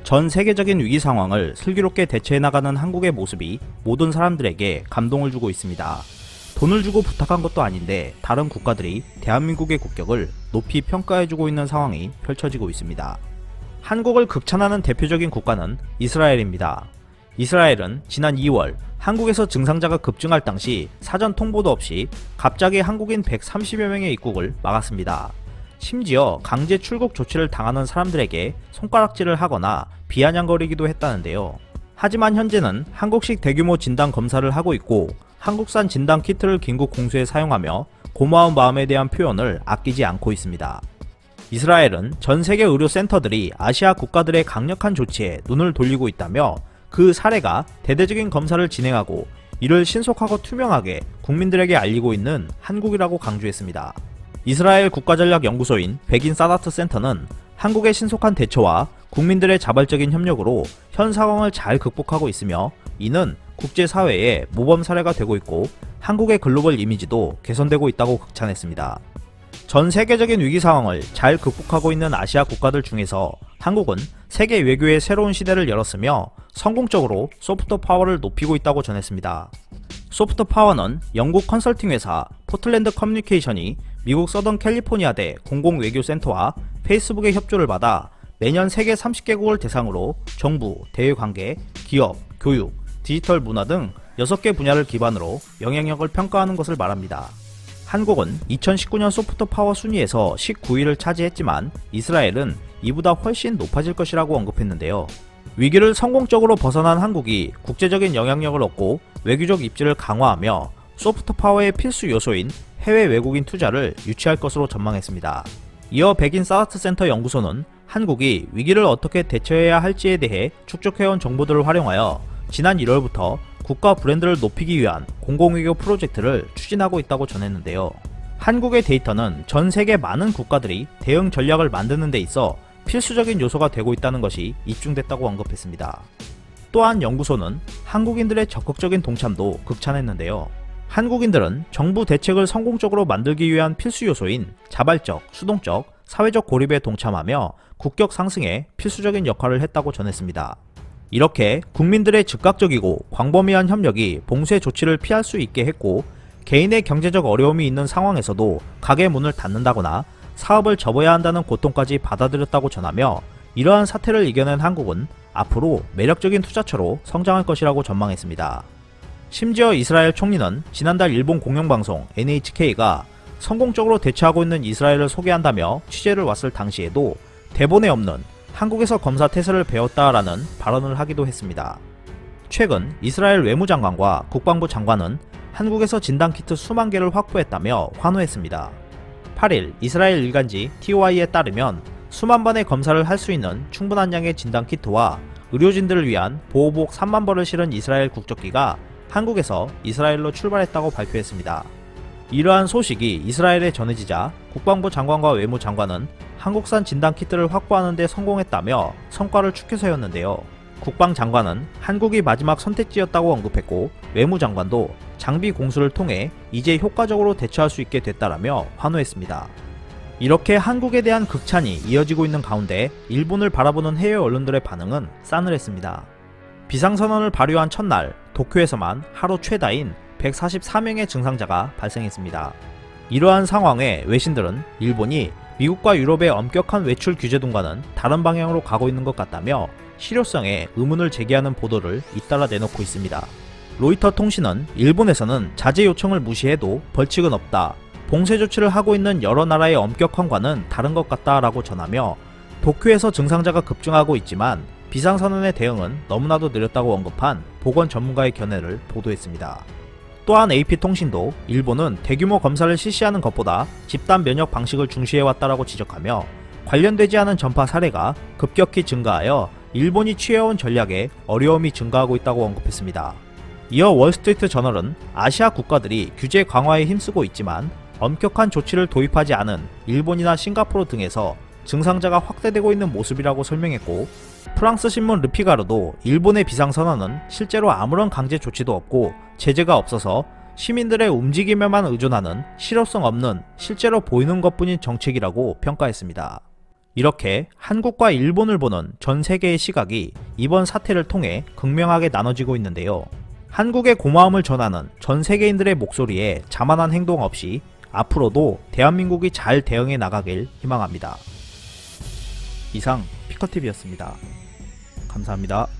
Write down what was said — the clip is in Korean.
전 세계적인 위기 상황을 슬기롭게 대처해 나가는 한국의 모습이 모든 사람들에게 감동을 주고 있습니다. 돈을 주고 부탁한 것도 아닌데 다른 국가들이 대한민국의 국격을 높이 평가해주고 있는 상황이 펼쳐지고 있습니다. 한국을 극찬하는 대표적인 국가는 이스라엘입니다. 이스라엘은 지난 2월 한국에서 증상자가 급증할 당시 사전 통보도 없이 갑자기 한국인 130여 명의 입국을 막았습니다. 심지어 강제 출국 조치를 당하는 사람들에게 손가락질을 하거나 비아냥거리기도 했다는데요. 하지만 현재는 한국식 대규모 진단 검사를 하고 있고 한국산 진단 키트를 긴급 공수에 사용하며 고마운 마음에 대한 표현을 아끼지 않고 있습니다. 이스라엘은 전 세계 의료 센터들이 아시아 국가들의 강력한 조치에 눈을 돌리고 있다며 그 사례가 대대적인 검사를 진행하고 이를 신속하고 투명하게 국민들에게 알리고 있는 한국이라고 강조했습니다. 이스라엘 국가전략연구소인 백인 사다트 센터는 한국의 신속한 대처와 국민들의 자발적인 협력으로 현 상황을 잘 극복하고 있으며 이는 국제사회의 모범 사례가 되고 있고 한국의 글로벌 이미지도 개선되고 있다고 극찬했습니다. 전 세계적인 위기 상황을 잘 극복하고 있는 아시아 국가들 중에서 한국은 세계 외교의 새로운 시대를 열었으며 성공적으로 소프트 파워를 높이고 있다고 전했습니다. 소프트 파워는 영국 컨설팅 회사 포틀랜드 커뮤니케이션이 미국 서던 캘리포니아대 공공외교센터와 페이스북의 협조를 받아 매년 세계 30개국을 대상으로 정부, 대외관계, 기업, 교육, 디지털 문화 등 6개 분야를 기반으로 영향력을 평가하는 것을 말합니다. 한국은 2019년 소프트 파워 순위에서 19위를 차지했지만 이스라엘은 이보다 훨씬 높아질 것이라고 언급했는데요. 위기를 성공적으로 벗어난 한국이 국제적인 영향력을 얻고 외교적 입지를 강화하며 소프트 파워의 필수 요소인 해외 외국인 투자를 유치할 것으로 전망했습니다. 이어 백인 사다트 센터 연구소는 한국이 위기를 어떻게 대처해야 할지에 대해 축적해온 정보들을 활용하여 지난 1월부터 국가 브랜드를 높이기 위한 공공외교 프로젝트를 추진하고 있다고 전했는데요. 한국의 데이터는 전 세계 많은 국가들이 대응 전략을 만드는 데 있어 필수적인 요소가 되고 있다는 것이 입증됐다고 언급했습니다. 또한 연구소는 한국인들의 적극적인 동참도 극찬했는데요. 한국인들은 정부 대책을 성공적으로 만들기 위한 필수 요소인 자발적, 수동적, 사회적 고립에 동참하며 국격 상승에 필수적인 역할을 했다고 전했습니다. 이렇게 국민들의 즉각적이고 광범위한 협력이 봉쇄 조치를 피할 수 있게 했고 개인의 경제적 어려움이 있는 상황에서도 가게 문을 닫는다거나 사업을 접어야 한다는 고통까지 받아들였다고 전하며 이러한 사태를 이겨낸 한국은 앞으로 매력적인 투자처로 성장할 것이라고 전망했습니다. 심지어 이스라엘 총리는 지난달 일본 공영방송 NHK가 성공적으로 대처하고 있는 이스라엘을 소개한다며 취재를 왔을 당시에도 대본에 없는 한국에서 검사 태세를 배웠다라는 발언을 하기도 했습니다. 최근 이스라엘 외무장관과 국방부 장관은 한국에서 진단키트 수만 개를 확보했다며 환호했습니다. 8일 이스라엘 일간지 TOI에 따르면 수만 번의 검사를 할 수 있는 충분한 양의 진단키트와 의료진들을 위한 보호복 3만 벌을 실은 이스라엘 국적기가 한국에서 이스라엘로 출발했다고 발표했습니다. 이러한 소식이 이스라엘에 전해지자 국방부 장관과 외무장관은 한국산 진단키트를 확보하는 데 성공했다며 성과를 축해서였는데요. 국방장관은 한국이 마지막 선택지였다고 언급했고 외무장관도 장비 공수를 통해 이제 효과적으로 대처할 수 있게 됐다라며 환호했습니다. 이렇게 한국에 대한 극찬이 이어지고 있는 가운데 일본을 바라보는 해외 언론들의 반응은 싸늘했습니다. 비상선언을 발효한 첫날 도쿄에서만 하루 최다인 144명의 증상자가 발생했습니다. 이러한 상황에 외신들은 일본이 미국과 유럽의 엄격한 외출 규제등과는 다른 방향으로 가고 있는 것 같다며 실효성에 의문을 제기하는 보도를 잇따라 내놓고 있습니다. 로이터 통신은 일본에서는 자제 요청을 무시해도 벌칙은 없다. 봉쇄 조치를 하고 있는 여러 나라의 엄격함과는 다른 것 같다라고 전하며 도쿄에서 증상자가 급증하고 있지만 비상선언의 대응은 너무나도 느렸다고 언급한 보건 전문가의 견해를 보도했습니다. 또한 AP통신도 일본은 대규모 검사를 실시하는 것보다 집단 면역 방식을 중시해왔다라고 지적하며 관련되지 않은 전파 사례가 급격히 증가하여 일본이 취해온 전략에 어려움이 증가하고 있다고 언급했습니다. 이어 월스트리트 저널은 아시아 국가들이 규제 강화에 힘쓰고 있지만 엄격한 조치를 도입하지 않은 일본이나 싱가포르 등에서 증상자가 확대되고 있는 모습이라고 설명했고 프랑스 신문 르피가르도 일본의 비상선언은 실제로 아무런 강제 조치도 없고 제재가 없어서 시민들의 움직임에만 의존하는 실효성 없는 실제로 보이는 것뿐인 정책이라고 평가했습니다. 이렇게 한국과 일본을 보는 전 세계의 시각이 이번 사태를 통해 극명하게 나눠지고 있는데요. 한국의 고마움을 전하는 전 세계인들의 목소리에 자만한 행동 없이 앞으로도 대한민국이 잘 대응해 나가길 희망합니다. 이상 피커TV였습니다. 감사합니다.